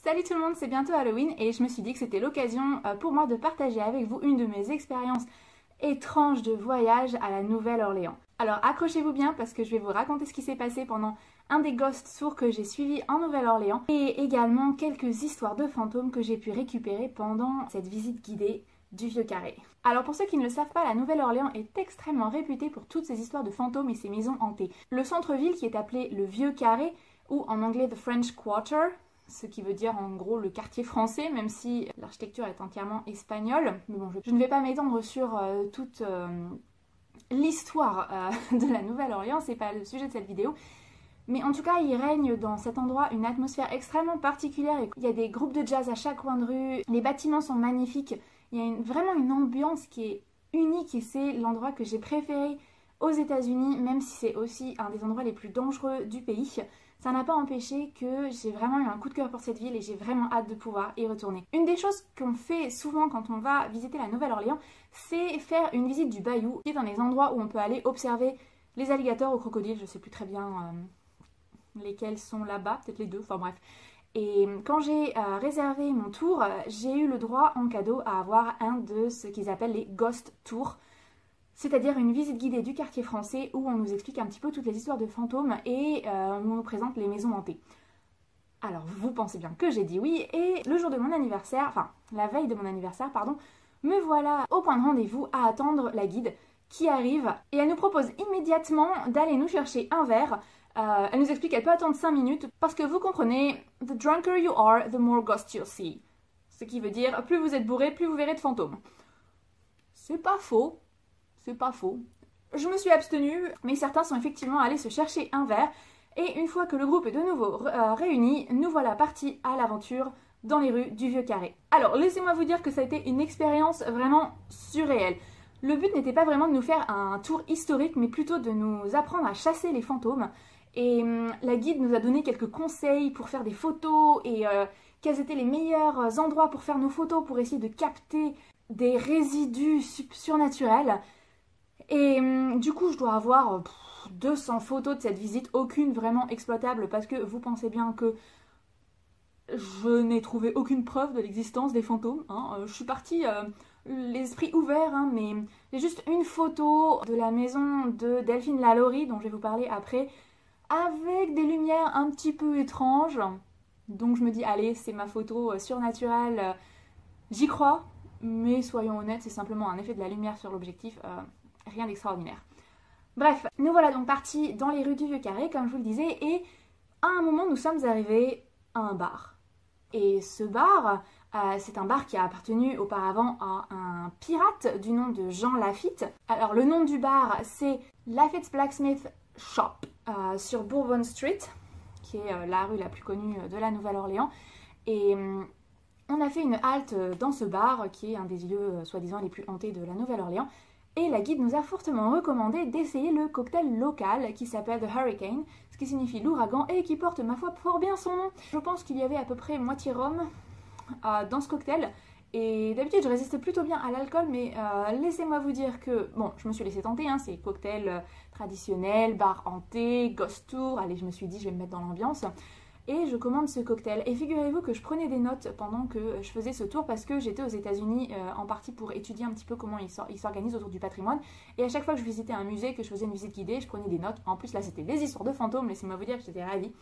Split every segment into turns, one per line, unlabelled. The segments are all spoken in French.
Salut tout le monde, c'est bientôt Halloween et je me suis dit que c'était l'occasion pour moi de partager avec vous une de mes expériences étranges de voyage à la Nouvelle-Orléans. Alors accrochez-vous bien parce que je vais vous raconter ce qui s'est passé pendant un des ghost tours que j'ai suivi en Nouvelle-Orléans et également quelques histoires de fantômes que j'ai pu récupérer pendant cette visite guidée du Vieux-Carré. Alors pour ceux qui ne le savent pas, la Nouvelle-Orléans est extrêmement réputée pour toutes ces histoires de fantômes et ses maisons hantées. Le centre-ville qui est appelé le Vieux-Carré ou en anglais The French Quarter, ce qui veut dire en gros le quartier français, même si l'architecture est entièrement espagnole. Mais bon, je ne vais pas m'étendre sur toute l'histoire de la Nouvelle-Orléans, c'est pas le sujet de cette vidéo. Mais en tout cas, il règne dans cet endroit une atmosphère extrêmement particulière. Il y a des groupes de jazz à chaque coin de rue, les bâtiments sont magnifiques. Il y a vraiment une ambiance qui est unique et c'est l'endroit que j'ai préféré aux États-Unis, même si c'est aussi un des endroits les plus dangereux du pays. Ça n'a pas empêché que j'ai vraiment eu un coup de cœur pour cette ville et j'ai vraiment hâte de pouvoir y retourner. Une des choses qu'on fait souvent quand on va visiter la Nouvelle-Orléans, c'est faire une visite du bayou, qui est dans des endroits où on peut aller observer les alligators ou crocodiles, je sais plus très bien lesquels sont là-bas, peut-être les deux, enfin bref. Et quand j'ai réservé mon tour, j'ai eu le droit en cadeau à avoir un de ce qu'ils appellent les ghost tours, c'est-à-dire une visite guidée du quartier français où on nous explique un petit peu toutes les histoires de fantômes et on nous présente les maisons hantées. Alors vous pensez bien que j'ai dit oui et le jour de mon anniversaire, enfin la veille de mon anniversaire pardon, me voilà au point de rendez-vous à attendre la guide qui arrive et elle nous propose immédiatement d'aller nous chercher un verre. Elle nous explique qu'elle peut attendre 5 minutes parce que vous comprenez, the drunker you are, the more ghosts you'll see. Ce qui veut dire plus vous êtes bourré, plus vous verrez de fantômes. C'est pas faux. C'est pas faux. Je me suis abstenue, mais certains sont effectivement allés se chercher un verre. Et une fois que le groupe est de nouveau réuni, nous voilà partis à l'aventure dans les rues du Vieux-Carré. Alors, laissez-moi vous dire que ça a été une expérience vraiment surréelle. Le but n'était pas vraiment de nous faire un tour historique, mais plutôt de nous apprendre à chasser les fantômes. Et la guide nous a donné quelques conseils pour faire des photos et quels étaient les meilleurs endroits pour faire nos photos, pour essayer de capter des résidus surnaturels. Et du coup, je dois avoir 200 photos de cette visite, aucune vraiment exploitable parce que vous pensez bien que je n'ai trouvé aucune preuve de l'existence des fantômes. Hein. Je suis partie l'esprit ouvert, hein, mais j'ai juste une photo de la maison de Delphine Lalaurie, dont je vais vous parler après, avec des lumières un petit peu étranges. Donc je me dis, allez, c'est ma photo surnaturelle, j'y crois, mais soyons honnêtes, c'est simplement un effet de la lumière sur l'objectif. Rien d'extraordinaire. Bref, nous voilà donc partis dans les rues du Vieux-Carré, comme je vous le disais, et à un moment, nous sommes arrivés à un bar. Et ce bar, c'est un bar qui a appartenu auparavant à un pirate du nom de Jean Lafitte. Alors, le nom du bar, c'est Lafitte's Blacksmith Shop, sur Bourbon Street, qui est la rue la plus connue de la Nouvelle-Orléans. Et on a fait une halte dans ce bar, qui est un des lieux soi-disant les plus hantés de la Nouvelle-Orléans. Et la guide nous a fortement recommandé d'essayer le cocktail local qui s'appelle The Hurricane, ce qui signifie l'ouragan et qui porte ma foi fort bien son nom. Je pense qu'il y avait à peu près moitié rhum dans ce cocktail et d'habitude je résiste plutôt bien à l'alcool, mais laissez-moi vous dire que, bon, je me suis laissé tenter, hein, c'est cocktail traditionnel, bar hanté, ghost tour, allez, je me suis dit je vais me mettre dans l'ambiance. Et je commande ce cocktail. Et figurez-vous que je prenais des notes pendant que je faisais ce tour parce que j'étais aux États-Unis en partie pour étudier un petit peu comment ils s'organisent autour du patrimoine. Et à chaque fois que je visitais un musée, que je faisais une visite guidée, je prenais des notes. En plus là c'était des histoires de fantômes, laissez-moi vous dire que j'étais ravie.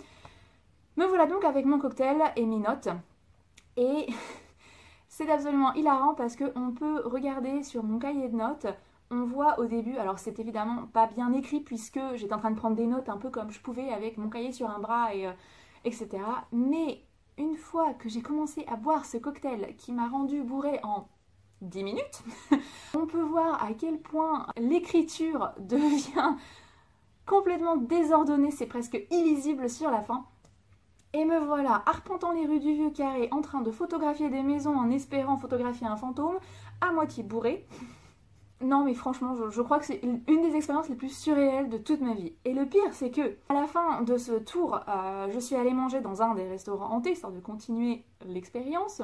Me voilà donc avec mon cocktail et mes notes. Et c'est absolument hilarant parce qu'on peut regarder sur mon cahier de notes. On voit au début, alors c'est évidemment pas bien écrit puisque j'étais en train de prendre des notes un peu comme je pouvais avec mon cahier sur un bras et etc. Mais une fois que j'ai commencé à boire ce cocktail qui m'a rendu bourrée en 10 minutes, on peut voir à quel point l'écriture devient complètement désordonnée, c'est presque illisible sur la fin. Et me voilà arpentant les rues du Vieux-Carré en train de photographier des maisons en espérant photographier un fantôme, à moitié bourrée. Non mais franchement, je crois que c'est une des expériences les plus surréelles de toute ma vie. Et le pire, c'est que à la fin de ce tour, je suis allée manger dans un des restaurants hantés, histoire de continuer l'expérience.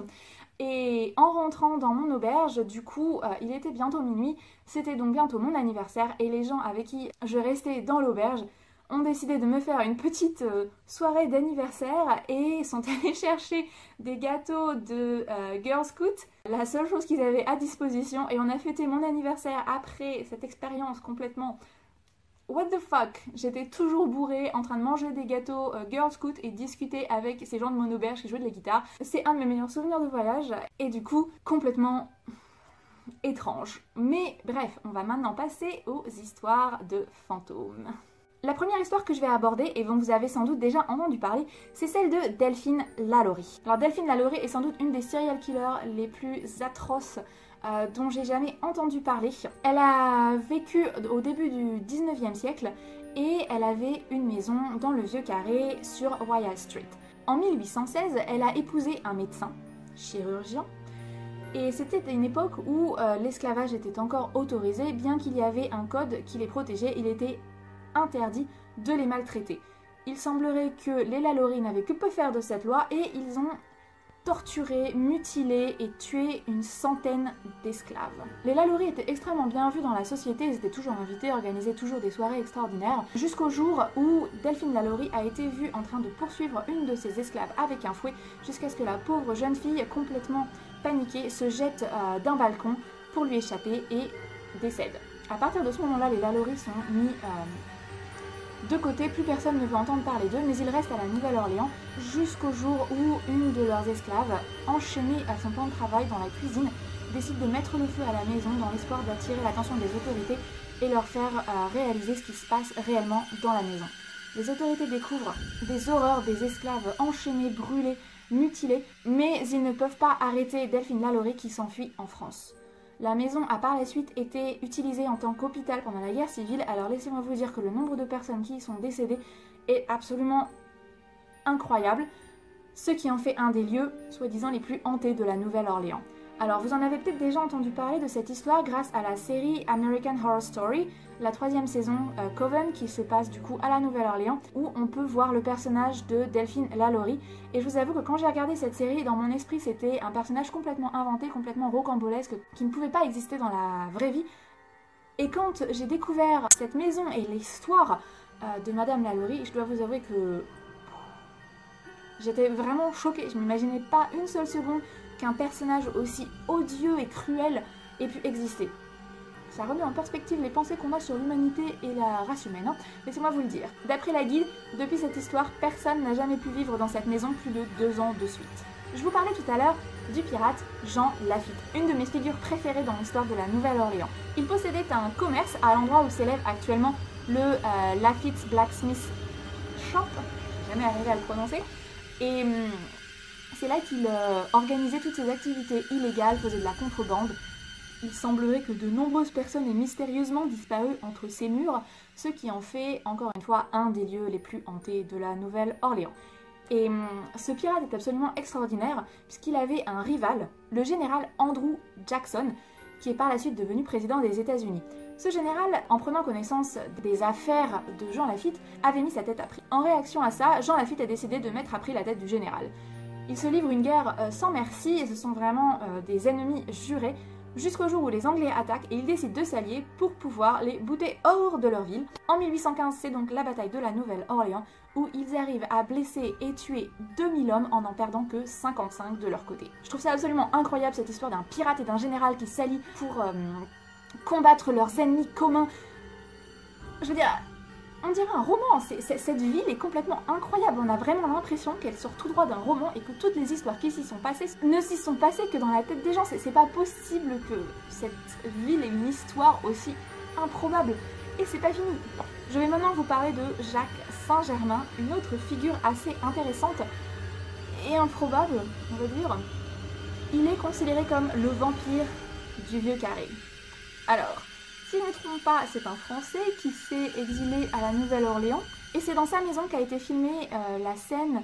Et en rentrant dans mon auberge, du coup, il était bientôt minuit, c'était donc bientôt mon anniversaire. Et les gens avec qui je restais dans l'auberge ont décidé de me faire une petite soirée d'anniversaire et sont allés chercher des gâteaux de Girl Scout, la seule chose qu'ils avaient à disposition, et on a fêté mon anniversaire après cette expérience complètement what the fuck. J'étais toujours bourrée en train de manger des gâteaux Girl Scout et discuter avec ces gens de mon auberge qui jouaient de la guitare. C'est un de mes meilleurs souvenirs de voyage et du coup complètement étrange. Mais bref, on va maintenant passer aux histoires de fantômes. La première histoire que je vais aborder, et dont vous avez sans doute déjà entendu parler, c'est celle de Delphine Lalaurie. Alors Delphine Lalaurie est sans doute une des serial killers les plus atroces dont j'ai jamais entendu parler. Elle a vécu au début du 19e siècle et elle avait une maison dans le Vieux-Carré sur Royal Street. En 1816, elle a épousé un médecin, chirurgien, et c'était une époque où l'esclavage était encore autorisé, bien qu'il y avait un code qui les protégeait, il était interdit de les maltraiter. Il semblerait que les Lalaurie n'avaient que peu faire de cette loi et ils ont torturé, mutilé et tué une centaine d'esclaves. Les Lalaurie étaient extrêmement bien vus dans la société, ils étaient toujours invités, organisaient toujours des soirées extraordinaires, jusqu'au jour où Delphine Lalaurie a été vue en train de poursuivre une de ses esclaves avec un fouet, jusqu'à ce que la pauvre jeune fille, complètement paniquée, se jette d'un balcon pour lui échapper et décède. À partir de ce moment-là, les Lalaurie sont mis de côté, plus personne ne veut entendre parler d'eux, mais ils restent à la Nouvelle-Orléans jusqu'au jour où une de leurs esclaves, enchaînée à son plan de travail dans la cuisine, décide de mettre le feu à la maison dans l'espoir d'attirer l'attention des autorités et leur faire réaliser ce qui se passe réellement dans la maison. Les autorités découvrent des horreurs, des esclaves enchaînés, brûlés, mutilés, mais ils ne peuvent pas arrêter Delphine Lalaurie qui s'enfuit en France. La maison a par la suite été utilisée en tant qu'hôpital pendant la guerre civile, alors laissez-moi vous dire que le nombre de personnes qui y sont décédées est absolument incroyable, ce qui en fait un des lieux, soi-disant, les plus hantés de la Nouvelle-Orléans. Alors vous en avez peut-être déjà entendu parler de cette histoire grâce à la série American Horror Story, la 3e saison Coven, qui se passe du coup à la Nouvelle-Orléans, où on peut voir le personnage de Delphine Lalaurie. Et je vous avoue que quand j'ai regardé cette série, dans mon esprit c'était un personnage complètement inventé, complètement rocambolesque, qui ne pouvait pas exister dans la vraie vie. Et quand j'ai découvert cette maison et l'histoire de Madame Lalaurie, je dois vous avouer que j'étais vraiment choquée. Je m'imaginais pas une seule seconde qu'un personnage aussi odieux et cruel ait pu exister. Ça remet en perspective les pensées qu'on a sur l'humanité et la race humaine, hein. Laissez-moi vous le dire. D'après la guide, depuis cette histoire, personne n'a jamais pu vivre dans cette maison plus de 2 ans de suite. Je vous parlais tout à l'heure du pirate Jean Lafitte, une de mes figures préférées dans l'histoire de la Nouvelle-Orléans. Il possédait un commerce à l'endroit où s'élève actuellement le Lafitte's Blacksmith Shop, j'ai jamais arrivé à le prononcer, et c'est là qu'il organisait toutes ses activités illégales, faisait de la contrebande. Il semblerait que de nombreuses personnes aient mystérieusement disparu entre ces murs, ce qui en fait, encore une fois, un des lieux les plus hantés de la Nouvelle-Orléans. Et ce pirate est absolument extraordinaire, puisqu'il avait un rival, le général Andrew Jackson, qui est par la suite devenu président des États-Unis. Ce général, en prenant connaissance des affaires de Jean Lafitte, avait mis sa tête à prix. En réaction à ça, Jean Lafitte a décidé de mettre à prix la tête du général. Ils se livrent une guerre sans merci, et ce sont vraiment des ennemis jurés, jusqu'au jour où les Anglais attaquent et ils décident de s'allier pour pouvoir les bouter hors de leur ville. En 1815, c'est donc la bataille de la Nouvelle-Orléans, où ils arrivent à blesser et tuer 2000 hommes en n'en perdant que 55 de leur côté. Je trouve ça absolument incroyable, cette histoire d'un pirate et d'un général qui s'allient pour combattre leurs ennemis communs. Je veux dire, on dirait un roman, cette ville est complètement incroyable, on a vraiment l'impression qu'elle sort tout droit d'un roman et que toutes les histoires qui s'y sont passées ne s'y sont passées que dans la tête des gens. C'est pas possible que cette ville ait une histoire aussi improbable. Et c'est pas fini. Je vais maintenant vous parler de Jacques Saint-Germain, une autre figure assez intéressante et improbable, on va dire. Il est considéré comme le vampire du Vieux-Carré. Alors, si je ne me trompe pas, c'est un Français qui s'est exilé à la Nouvelle-Orléans et c'est dans sa maison qu'a été filmée la scène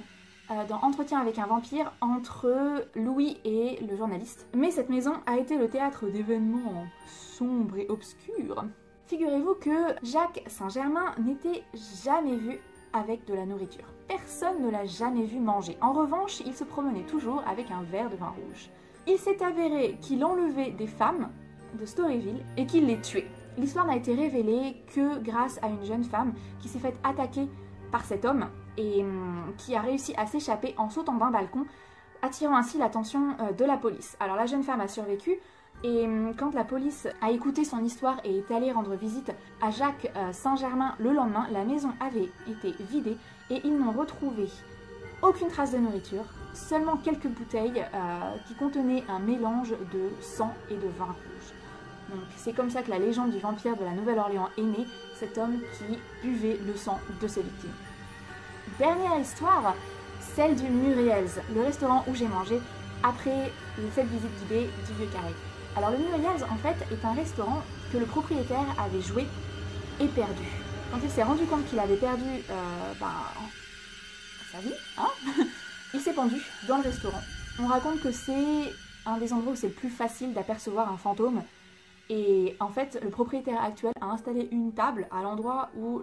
dans Entretien avec un vampire entre Louis et le journaliste. Mais cette maison a été le théâtre d'événements sombres et obscurs. Figurez-vous que Jacques Saint-Germain n'était jamais vu avec de la nourriture. Personne ne l'a jamais vu manger. En revanche, il se promenait toujours avec un verre de vin rouge. Il s'est avéré qu'il enlevait des femmes de Storyville et qu'il les tuait. L'histoire n'a été révélée que grâce à une jeune femme qui s'est faite attaquer par cet homme et qui a réussi à s'échapper en sautant d'un balcon, attirant ainsi l'attention de la police. Alors la jeune femme a survécu et quand la police a écouté son histoire et est allée rendre visite à Jacques Saint-Germain le lendemain, la maison avait été vidée et ils n'ont retrouvé aucune trace de nourriture, seulement quelques bouteilles qui contenaient un mélange de sang et de vin rouge. Donc c'est comme ça que la légende du vampire de la Nouvelle-Orléans est née, cet homme qui buvait le sang de ses victimes. Dernière histoire, celle du Muriel's, le restaurant où j'ai mangé après cette visite guidée du Vieux-Carré. Alors le Muriel's en fait est un restaurant que le propriétaire avait joué et perdu. Quand il s'est rendu compte qu'il avait perdu sa vie, il s'est pendu dans le restaurant. On raconte que c'est un des endroits où c'est le plus facile d'apercevoir un fantôme. Et en fait, le propriétaire actuel a installé une table à l'endroit où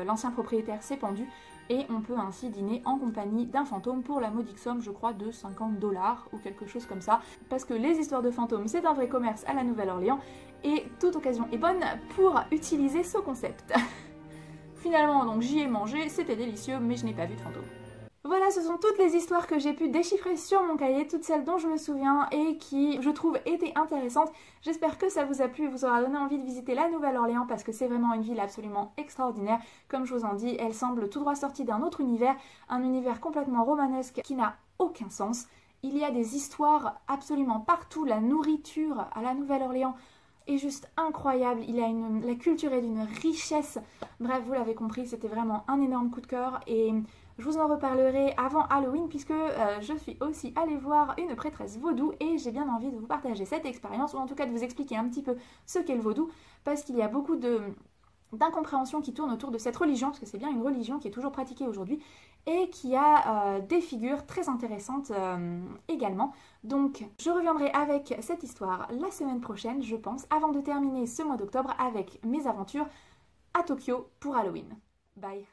l'ancien propriétaire s'est pendu et on peut ainsi dîner en compagnie d'un fantôme pour la modique somme, je crois, de 50 $ ou quelque chose comme ça. Parce que les histoires de fantômes, c'est un vrai commerce à la Nouvelle-Orléans et toute occasion est bonne pour utiliser ce concept. Finalement, donc j'y ai mangé, c'était délicieux, mais je n'ai pas vu de fantôme. Voilà, ce sont toutes les histoires que j'ai pu déchiffrer sur mon cahier, toutes celles dont je me souviens et qui, je trouve, étaient intéressantes. J'espère que ça vous a plu et vous aura donné envie de visiter la Nouvelle-Orléans parce que c'est vraiment une ville absolument extraordinaire. Comme je vous en dis, elle semble tout droit sortie d'un autre univers, un univers complètement romanesque qui n'a aucun sens. Il y a des histoires absolument partout, la nourriture à la Nouvelle-Orléans est juste incroyable, la culture est d'une richesse. Bref, vous l'avez compris, c'était vraiment un énorme coup de cœur et je vous en reparlerai avant Halloween puisque je suis aussi allée voir une prêtresse vaudou et j'ai bien envie de vous partager cette expérience ou en tout cas de vous expliquer un petit peu ce qu'est le vaudou parce qu'il y a beaucoup d'incompréhension qui tourne autour de cette religion, parce que c'est bien une religion qui est toujours pratiquée aujourd'hui et qui a des figures très intéressantes également. Donc je reviendrai avec cette histoire la semaine prochaine, je pense, avant de terminer ce mois d'octobre avec mes aventures à Tokyo pour Halloween. Bye!